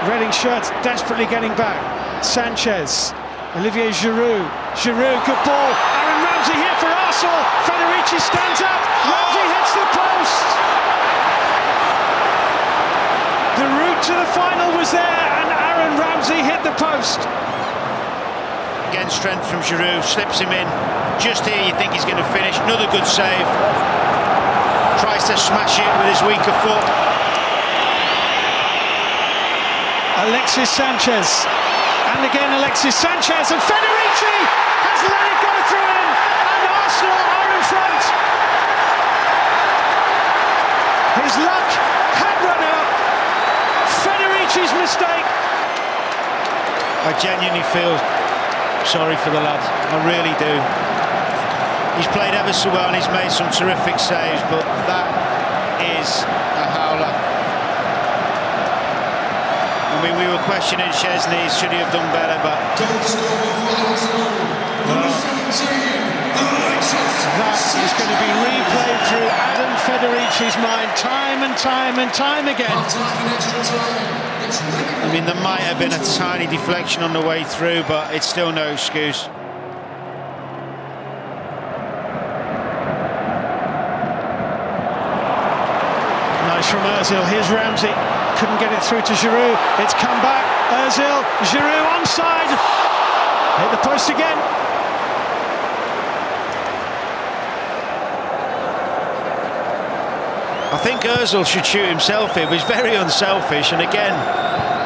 Reading shirts desperately getting back. Sanchez, Olivier Giroud, good ball. Aaron Ramsey here for Arsenal. Federici stands up, Ramsey hits the post. The route to the final was there, and Aaron Ramsey hit the post. Again, strength from Giroud, slips him in. Just here you think he's going to finish. Another good save. Tries to smash it with his weaker foot. Alexis Sanchez. And again Alexis Sanchez, and Federici has let it go through him, and Arsenal are in front. His luck had run out. Federici's mistake. I genuinely feel sorry for the lad. I really do. He's played ever so well and he's made some terrific saves, but that is a howler. I mean, we were questioning Szczesny, should he have done better, but that is going to be replayed through Adam Federici's mind time and time again. I mean, there might have been a tiny deflection on the way through, but it's still no excuse. Nice from Ozil. Here's Ramsey. Couldn't get it through to Giroud. It's come back. Ozil. Giroud onside. Hit the post again. I think Ozil should shoot himself here, but he's very unselfish, and again,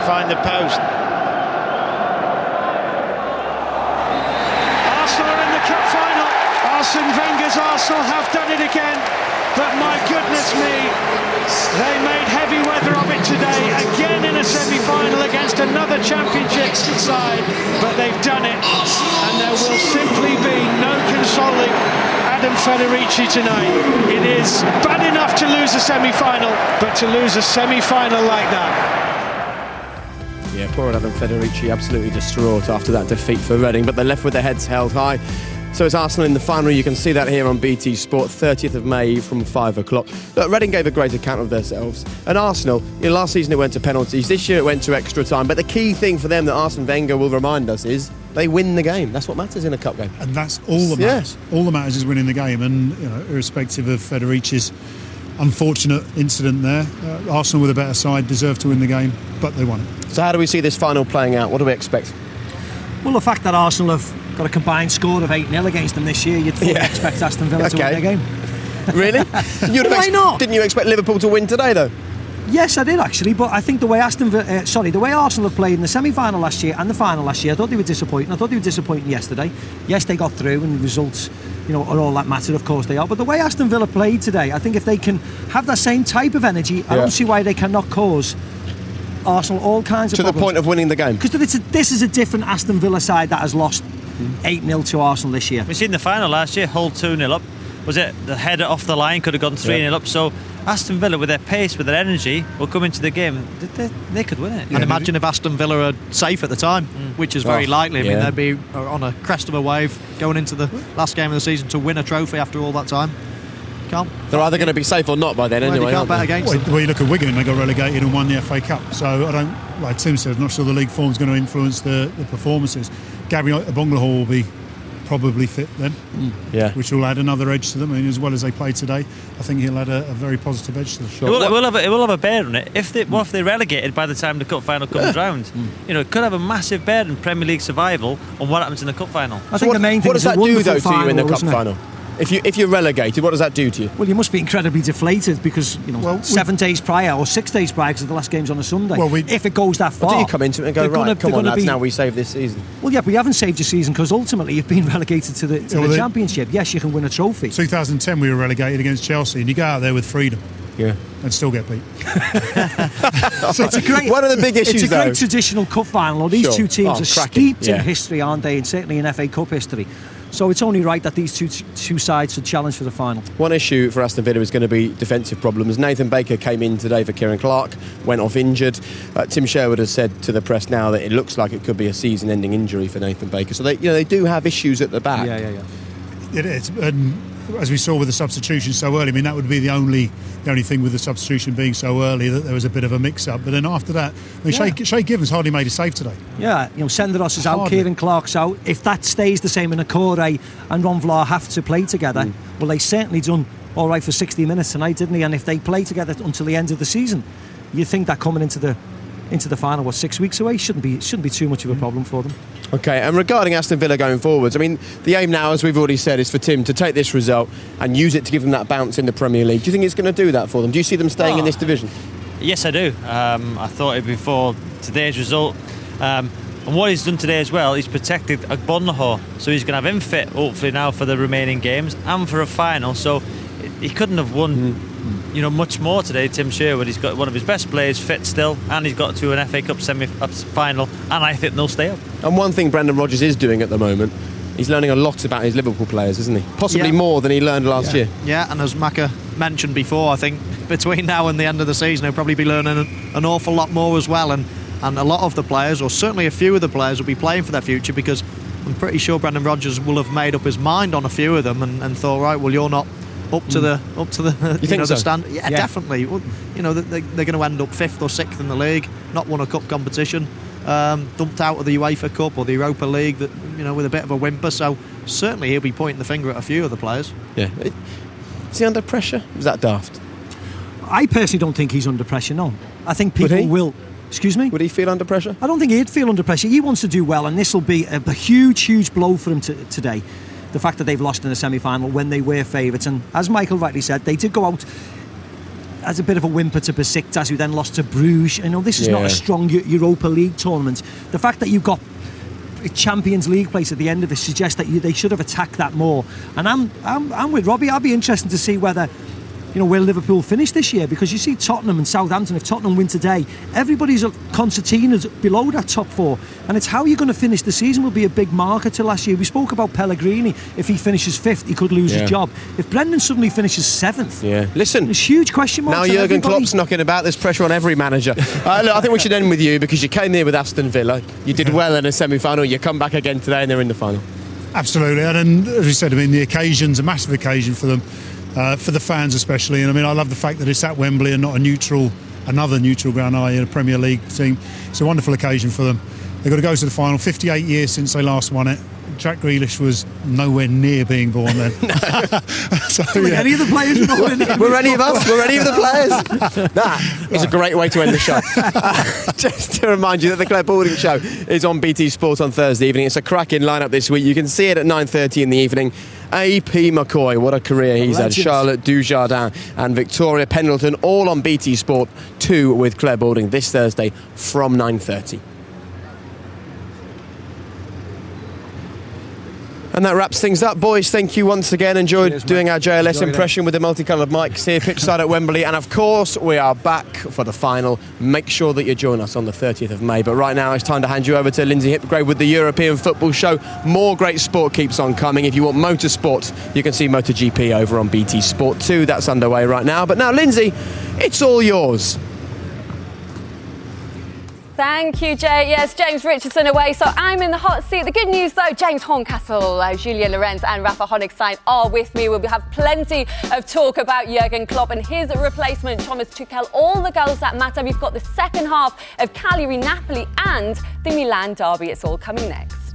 find the post. Arsenal are in the cup final. Arsene Wenger's Arsenal have done it again. But my goodness me, they made heavy weather of it today, again in a semi-final against another championship side, but they've done it, and there will simply be no consoling Adam Federici tonight. It is bad enough to lose a semi-final, but to lose a semi-final like that. Yeah, poor Adam Federici, absolutely distraught after that defeat for Reading, but they're left with their heads held high. So it's Arsenal in the final. You can see that here on BT Sport, 30th of May from 5 o'clock. Look, Reading gave a great account of themselves. And Arsenal, last season it went to penalties. This year it went to extra time. But the key thing for them that Arsene Wenger will remind us is they win the game. That's what matters in a cup game. And that's all that matters. All that matters is winning the game. And, irrespective of Federici's unfortunate incident there, Arsenal with a better side deserved to win the game, but they won it. So how do we see this final playing out? What do we expect? Well, the fact that Arsenal have got a combined score of 8-0 against them this year, you'd fully expect Aston Villa to win their game. Really? Why not? Didn't you expect Liverpool to win today, though? Yes, I did actually, but I think the way the way Arsenal have played in the semi-final last year and the final last year, I thought they were disappointing. I thought they were disappointing yesterday. Yes, they got through, and the results, are all that matter. Of course they are. But the way Aston Villa played today, I think if they can have that same type of energy, I don't see why they cannot cause Arsenal all kinds of problems. To the point of winning the game. Because this is a different Aston Villa side that has lost 8-0 to Arsenal this year. We've seen the final last year, Hull 2-0 up. was it the header off the line, could have gone 3-0 up. So Aston Villa, with their pace, with their energy, will come into the game. They could win it. And imagine if Aston Villa are safe at the time, which is very likely. I mean, they'd be on a crest of a wave going into the last game of the season to win a trophy after all that time. Can't. They're either going to be safe or not by then anyway. You can't bet against them. Well, you look at Wigan, they got relegated and won the FA Cup. So I don't, like Tim said, I'm not sure the league form's going to influence the performances. Gary Agbonlahor will be probably fit then, which will add another edge to them. I mean, as well as they played today, I think he'll add a very positive edge to the shot. It will have a bear on it. What if they're relegated by the time the cup final comes round? You know, it could have a massive bear in Premier League survival on what happens in the cup final. I think the main thing what does that do though to you in the cup final? final? If you're relegated, what does that do to you? Well, you must be incredibly deflated because 7 days prior or 6 days prior, because the last game's on a Sunday. Well, if it goes that far, do you come into it and go, right, come on lads, now we save this season? Well, yeah, but you haven't saved your season because ultimately you've been relegated to the Championship. Yes, you can win a trophy. 2010 we were relegated against Chelsea, and you go out there with freedom. And still get beat. It's a great. One of the big issues, it's a great traditional cup final. These two teams are steeped in history, aren't they? And certainly in FA Cup history. So it's only right that these two sides should challenge for the final. One issue for Aston Villa is going to be defensive problems. Nathan Baker came in today for Kieran Clark, went off injured. Tim Sherwood has said to the press now that it looks like it could be a season-ending injury for Nathan Baker. So they do have issues at the back. Yeah. It is, and as we saw with the substitution so early, I mean that would be the only thing with the substitution being so early, that there was a bit of a mix-up. But then after that, I mean, Shay Givens hardly made a save today. Yeah, Senderos is out, Kieran Clark's out. If that stays the same, and Akore and Ron Vlaar have to play together, well, they certainly done all right for 60 minutes tonight, didn't they? And if they play together until the end of the season, you think that coming into the final, 6 weeks away, shouldn't be too much of a problem for them. Okay, and regarding Aston Villa going forwards, I mean, the aim now, as we've already said, is for Tim to take this result and use it to give them that bounce in the Premier League. Do you think it's going to do that for them? Do you see them staying in this division? Yes, I do. I thought it before today's result. And what he's done today as well, he's protected Agbonlahor. So he's going to have him fit, hopefully, now for the remaining games and for a final. So he couldn't have won much more today, Tim Sherwood. He's got one of his best players fit still, and he's got to an FA Cup semi-final, and I think they'll stay up. And one thing Brendan Rodgers is doing at the moment, he's learning a lot about his Liverpool players, isn't he? Possibly more than he learned last year. Yeah, and as Macca mentioned before, I think between now and the end of the season, he'll probably be learning an awful lot more as well, and a lot of the players, or certainly a few of the players, will be playing for their future, because I'm pretty sure Brendan Rodgers will have made up his mind on a few of them and thought, right, well, you're not up to the you think so? The standard. Yeah, definitely. Well, they're going to end up 5th or 6th in the league, not won a cup competition, dumped out of the UEFA Cup or the Europa League, that with a bit of a whimper. So certainly he'll be pointing the finger at a few of the players. Yeah. Is he under pressure? Was that daft? I personally don't think he's under pressure. No, I think people will. Excuse me? Would he feel under pressure? I don't think he'd feel under pressure. He wants to do well, and this will be a huge blow for him today. The fact that they've lost in the semi-final when they were favourites, and as Michael rightly said, they did go out as a bit of a whimper to Besiktas, who then lost to Bruges. This is not a strong Europa League tournament. The fact that you've got a Champions League place at the end of it suggests that they should have attacked that more. And I'm with Robbie. I'll be interested to see whether where Liverpool finish this year, because you see Tottenham and Southampton. If Tottenham win today, everybody's concertina's below that top 4, and it's how you're going to finish the season will be a big marker to last year. We spoke about Pellegrini. If he finishes 5th, he could lose his job. If Brendan suddenly finishes 7th, listen, there's huge question marks. Now Jurgen Klopp's knocking about. There's pressure on every manager. Look, I think we should end with you, because you came here with Aston Villa. You did well in a semi-final. You come back again today, and they're in the final. Absolutely, and as we said, I mean, the occasion's a massive occasion for them. For the fans especially, and I mean, I love the fact that it's at Wembley and not another neutral ground, in a Premier League team. It's a wonderful occasion for them. They've got to go to the final. 58 years since they last won it. Jack Grealish was nowhere near being born then. Any of the players were any of us? Were any of the players? That is a great way to end the show. Just to remind you that the Claire Balding Show is on BT Sport on Thursday evening. It's a cracking lineup this week. You can see it at 9:30 in the evening. A.P. McCoy, what a career he's had. Charlotte Dujardin and Victoria Pendleton, all on BT Sport 2 with Claire Balding this Thursday from 9:30. And that wraps things up. Boys, thank you once again. Enjoyed doing our JLS impression with the multicoloured mics here, pitchside at Wembley. And of course, we are back for the final. Make sure that you join us on the 30th of May. But right now, it's time to hand you over to Lindsay Hipgrave with the European Football Show. More great sport keeps on coming. If you want motorsport, you can see MotoGP over on BT Sport 2. That's underway right now. But now, Lindsay, it's all yours. Thank you, Jay. Yes, James Richardson away, so I'm in the hot seat. The good news, though, James Horncastle, Julian Lorenz and Rafa Honigstein are with me. We'll have plenty of talk about Jurgen Klopp and his replacement, Thomas Tuchel. All the goals that matter. We've got the second half of Cagliari-Napoli and the Milan derby. It's all coming next.